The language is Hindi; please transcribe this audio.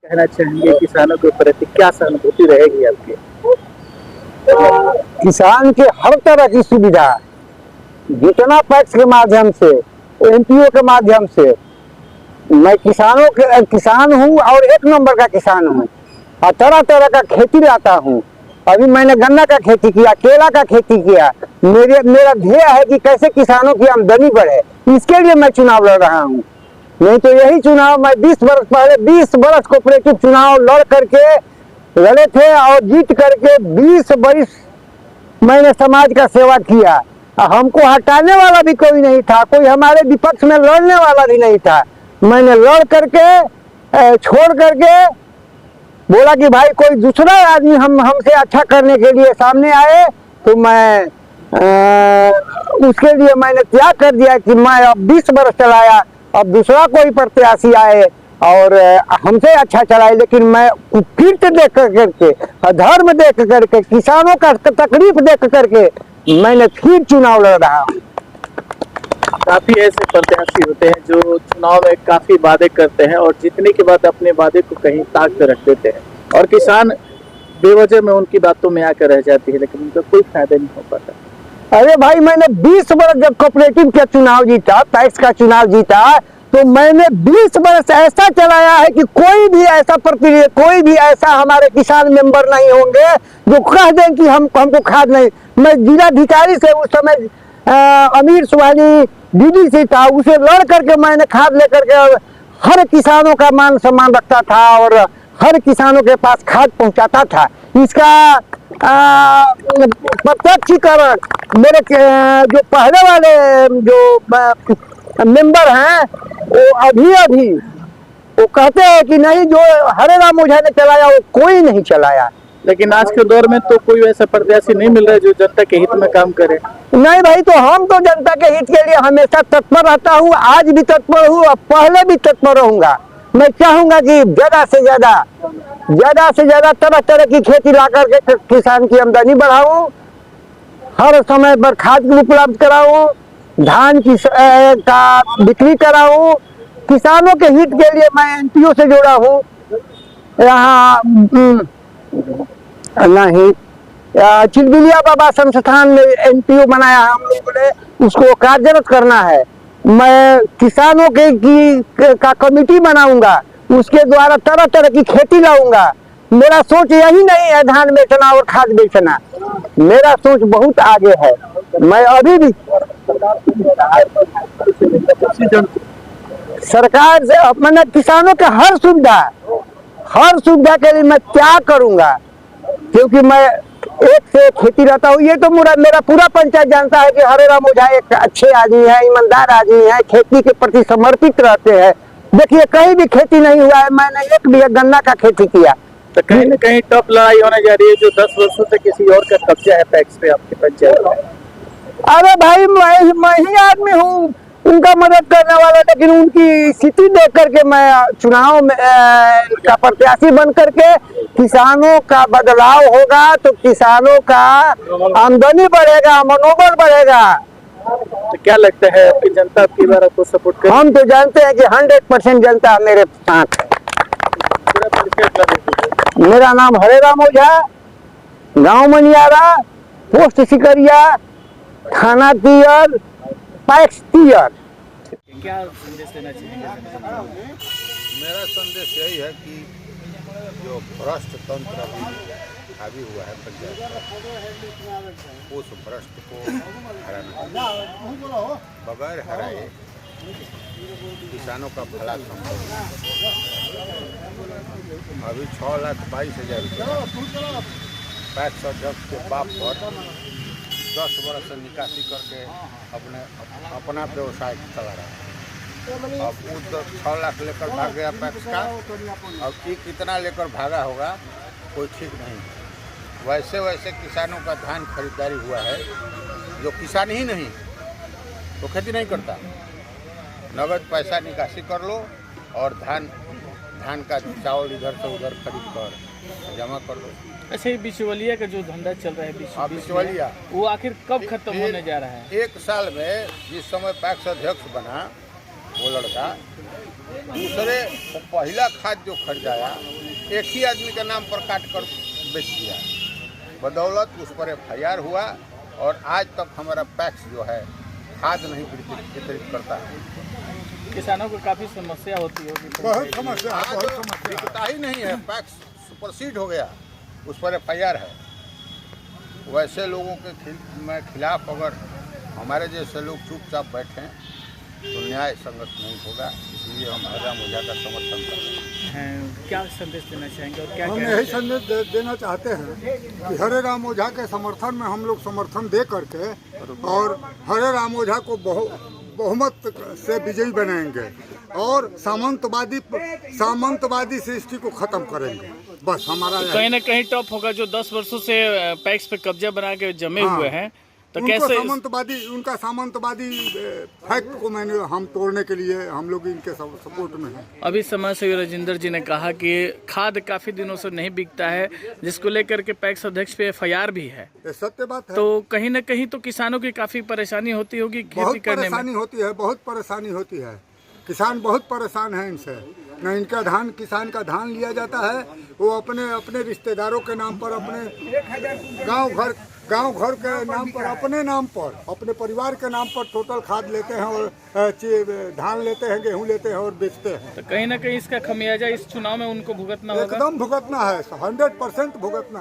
कहना चाहेंगे किसानों के प्रति, क्या सहानुभूति रहेगी आपकी? किसान के हर तरह की सुविधा जितना पैक्स के माध्यम से, एनपीओ के माध्यम से, मैं किसान हूँ और एक नंबर का किसान हूँ और तरह तरह का खेती लाता हूँ। अभी मैंने गन्ना का खेती किया, केला का खेती किया। मेरा ध्येय है कि कैसे किसानों की आमदनी बढ़े, इसके लिए मैं चुनाव लड़ रहा हूँ। नहीं तो यही चुनाव मैं 20 वर्ष पहले 20 वर्ष कोऑपरेटिव चुनाव लड़ करके लड़े थे और जीत करके 20 वर्ष मैंने समाज का सेवा किया। हमको हटाने वाला भी कोई नहीं था, कोई हमारे विपक्ष में लड़ने वाला भी नहीं था। मैंने लड़ करके छोड़ करके बोला कि भाई कोई दूसरा आदमी हमसे अच्छा करने के लिए सामने आए तो मैं उसके लिए मैंने त्याग कर दिया कि मैं अब 20 वर्ष चलाया, अब दूसरा कोई प्रत्याशी आए और हमसे अच्छा चलाए। लेकिन मैं कीर्ति देख करके, धर्म देख करके, किसानों का तकलीफ देख करके मैंने फिर चुनाव लड़ रहा हूँ। काफी ऐसे प्रत्याशी होते हैं जो चुनाव में काफी वादे करते हैं और जीतने के बाद अपने वादे को कहीं ताक कर रख देते हैं और किसान बेवजह में उनकी बातों में आकर रह जाती है, लेकिन उनका कोई फायदा नहीं हो पाता। अरे भाई, मैंने 20 वर्ष जब कोऑपरेटिव का चुनाव जीता, पैक्स का चुनाव जीता, तो मैंने 20 वर्ष ऐसा चलाया है कि कोई भी ऐसा हमारे किसान मेंबर नहीं होंगे जो कह दें कि हमको खाद नहीं। मैं जिलाधिकारी से उस समय अमीर सुहानी दीदी से था, उसे लड़ करके मैंने खाद लेकर के हर किसानों का मान सम्मान रखता था और हर किसानों के पास खाद पहुंचाता था। इसका प्रत्यक्षीकरण मेरे जो पहले वाले जो मेंबर हैं वो अभी वो कहते हैं कि नहीं, जो हरे राम ओझा ने चलाया वो कोई नहीं चलाया। लेकिन आज के दौर में तो कोई ऐसा प्रत्याशी नहीं मिल रहा है जो जनता के हित में काम करे। नहीं भाई, तो हम तो जनता के हित के लिए हमेशा तत्पर रहता हूँ, आज भी तत्पर हूँ और पहले भी तत्पर रहूंगा। मैं चाहूंगा कि ज्यादा से ज्यादा तरह तरह की खेती ला करके किसान की आमदनी बढ़ाऊं, हर समय पर खाद उपलब्ध कराऊं, धान की का बिक्री कराऊं। किसानों के हित के लिए मैं एनपीओ से जुड़ा हूँ। यहाँ नहीं, चिलबिलिया बाबा संस्थान में एनपीओ बनाया हम लोगों ने, उसको कार्यरत करना है। मैं किसानों का कमेटी बनाऊंगा, उसके द्वारा तरह तरह की खेती लाऊंगा। मेरा सोच यही नहीं है धान बेचना और खाद बेचना, मेरा सोच बहुत आगे है। मैं अभी भी सरकार से मैंने किसानों के हर सुविधा के लिए मैं त्याग करूंगा, क्योंकि मैं एक से खेती रहता हूँ। ये तो मेरा पूरा पंचायत जानता है कि हरे राम ओझा एक अच्छे आदमी है, ईमानदार आदमी है, खेती के प्रति समर्पित रहते हैं। देखिए, कहीं भी खेती नहीं हुआ है, मैंने एक भी गन्ना का खेती किया। तो कहीं न कहीं टफ लड़ाई होने जा रही है जो 10 वर्षों से किसी और का कब्जा है पैक्स पे आपके पंचायत में। अरे भाई, मैं ही आदमी हूँ उनका मदद करने वाला, लेकिन उनकी स्थिति देख करके मैं चुनाव में का प्रत्याशी बन करके किसानों का बदलाव होगा तो किसानों का आमदनी बढ़ेगा, मनोबल बढ़ेगा। तो क्या लगता है आपकी जनता आपकी बार आपको सपोर्ट करे? हम तो जानते हैं कि 100% जनता मेरे साथ। मेरा नाम हरे राम ओझा, गांव मनियारा, पोस्ट सिकरिया, थाना तियर, पैक्स तियर। क्या संदेश देना चाहेंगे? मेरा संदेश यही है कि जो भ्रष्ट तंत्र अभी हावी हुआ है पंचायत, उस भ्रष्ट को हराना, बगैर हराए किसानों का भला संभव नहीं। अभी 6,22,000 रुपये पैक्स अध्यक्ष के बाप पर 10 वर्ष से निकासी करके अपना व्यवसाय चला रहा है। अब वो 6 लाख लेकर भाग गया पैक्स का, अब कितना लेकर भागा होगा कोई ठीक नहीं। वैसे किसानों का धान खरीदारी हुआ है, जो किसान ही नहीं तो खेती नहीं करता, नगद पैसा निकासी कर लो और धान का चावल इधर से उधर खरीद कर जमा कर दो। अच्छा, ये बिचौलिया का जो धंधा चल रहा है बिचौलिया, वो आखिर कब खत्म होने जा रहा है? 1 साल में जिस समय पैक्स अध्यक्ष बना वो लड़का दूसरे पहला खाद जो खरीदाया एक ही आदमी के नाम पर काट कर बेच दिया। बदौलत उस पर FIR हुआ और आज तक हमारा पैक्स जो है खाद नहीं वितरित करता है। किसानों को काफी समस्या होती होगी। बहुत समस्या है, बहुत आज समस्या बिकता ही नहीं है, पैक्स सुपरसीड हो गया, उस पर FIR है। वैसे लोगों के खिलाफ अगर हमारे जैसे लोग चुपचाप बैठें तो न्याय संगत नहीं होगा, इसलिए हम हरिराम ओझा का समर्थन करते हैं। क्या संदेश देना चाहेंगे और क्या हम कहना यही चाहेंगे? संदेश देना चाहते हैं कि हरे राम ओझा के समर्थन में हम लोग समर्थन दे करके और हरे राम ओझा को बहुमत से विजयी बनाएंगे और सामंतवादी सृष्टि को खत्म करेंगे। बस हमारा कहीं ना कहीं टॉप होगा जो 10 वर्षों से पैक्स पे कब्जा बना के जमे हाँ। हुए हैं, तो उनको कैसे उनका सामंतवादी फैक्ट को हम तोड़ने के लिए हम लोग इनके सपोर्ट में हैं। अभी समाज सेवी राजेंद्र जी ने कहा कि खाद काफी दिनों से नहीं बिकता है, जिसको लेकर के पैक्स अध्यक्ष पे FIR भी है। ये सत्य बात है। तो कहीं ना कहीं तो किसानों की काफी परेशानी होती होगी बहुत खेती करने में। परेशानी होती है, बहुत परेशानी होती है। किसान बहुत परेशान है इनसे। न इनका धान, किसान का धान लिया जाता है, वो अपने रिश्तेदारों के नाम पर, अपने गांव घर के नाम पर, अपने नाम पर, अपने परिवार के नाम पर टोटल खाद लेते हैं और धान लेते हैं, गेहूं लेते हैं और बेचते हैं। तो कहीं ना कहीं इसका खमियाजा इस चुनाव में उनको भुगतना होगा। एकदम भुगतना है, 100% भुगतना।